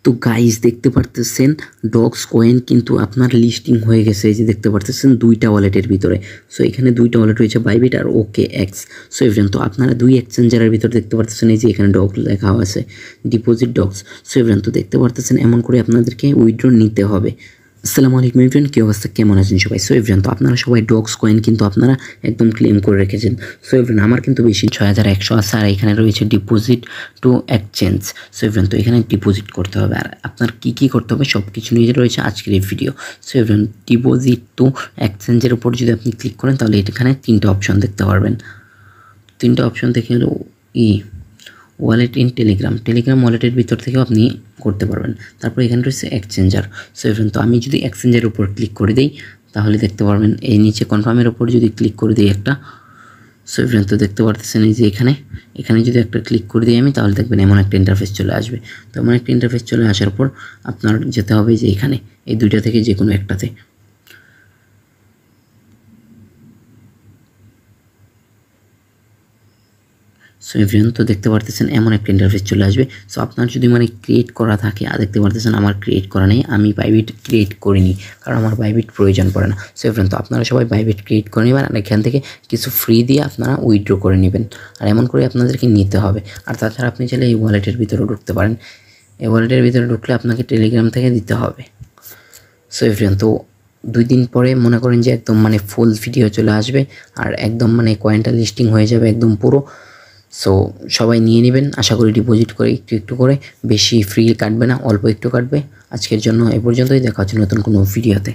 তো গাইস দেখতে পারতেছেন ডগস কয়েন কিন্তু আপনার লিস্টিং হয়ে গেছে। এই যে দেখতে পারতেছেন দুইটা ওয়ালেটের ভিতরে। সো এখানে দুইটা ওয়ালেট রয়েছে, বাইবিট আর ওকে এক্স। সো এভরিওয়ান, তো আপনারা দুই এক্সচেঞ্জারের ভিতরে দেখতে পারতেছেন এই যে এখানে ডগ লেখা আছে, ডিপোজিট ডগস। সো এভরিওয়ান, তো দেখতে পারতেছেন এমন করে আপনাদেরকে উইথড্র নিতে হবে। আসসালামু আলাইকুম এভরিওয়ান, কী অবস্থা, কেমন আছেন সবাই? সো এভরিওয়ান, তো আপনারা সবাই ডগস কয়েন কিন্তু আপনারা একদম ক্লেম করে রেখেছেন। সো এভরিওয়ান, আমার কিন্তু বেশি 6100 আছে, আর এখানে রয়েছে deposit two exchange. So everyone, তো এখানে ডিপোজিট করতে হবে, আর আপনার কী করতে হবে সব কিছু নিয়ে রয়েছে আজকের এই video. So everyone, deposit two এক্সচেঞ্জের উপর যদি আপনি ক্লিক করেন তাহলে এখানে তিনটা অপশন দেখতে পারবেন। তিনটা অপশন দেখে হলো ওয়ালেট ইন টেলিগ্রাম ওয়ালেটের ভিতর থেকেও আপনি করতে পারবেন। তারপর এখানে রয়েছে এক্সচেঞ্জার। সো এভরিওয়ান, তো আমি যদি এক্সচেঞ্জের উপর ক্লিক করে দিই তাহলে দেখতে পারবেন এই নিচে কনফার্মের উপর যদি ক্লিক করে দিই একটা। সো এভরিওয়ান, তো দেখতে পারতেছেন এই যে এখানে যদি একটা ক্লিক করে দিই আমি, তাহলে দেখবেন এমন একটা ইন্টারফেস চলে আসবে। তো এমন একটা ইন্টারফেস চলে আসার পর আপনার যেতে হবে যে এখানে এই দুইটা থেকে যে কোনো একটাতে। সো এভরিওয়ান, তো দেখতে পারতেছেন এমন একটা ইন্টারফেস চলে আসবে। সো আপনার যদি ক্রিয়েট করা থাকে, আর দেখতে পারতেছেন আমার ক্রিয়েট করা নেই, আমি বাইবিট ক্রিয়েট করিনি কারণ আমার বাইবিট প্রয়োজন পড়ে না। সো এভরিওয়ান, তো আপনারা সবাই বাইবিট ক্রিয়েট করে নেবেন, আর এখান থেকে কিছু ফ্রি দিয়ে আপনারা উইথড্র করে নেবেন, আর এমন করে আপনাদেরকে নিতে হবে। আর তাছাড়া আপনি চাইলে এই ওয়ালেটের ভিতরেও ঢুকতে পারেন। এই ওয়ালেটের ভিতরে ঢুকলে আপনাকে টেলিগ্রাম থেকে দিতে হবে। সো এভরিওয়ান, তো 2 দিন পরে মনে করেন যে একদম ফুল ভিডিও চলে আসবে, আর একদম কয়েনটা লিস্টিং হয়ে যাবে একদম পুরো। সো সবাই নিয়ে নেবেন, আশা করি ডিপোজিট করে একটু করে, বেশি ফ্রি কাটবে না, অল্প একটু কাটবে। আজকের জন্য এ পর্যন্তই, দেখা হচ্ছে নতুন কোনো ভিডিওতে।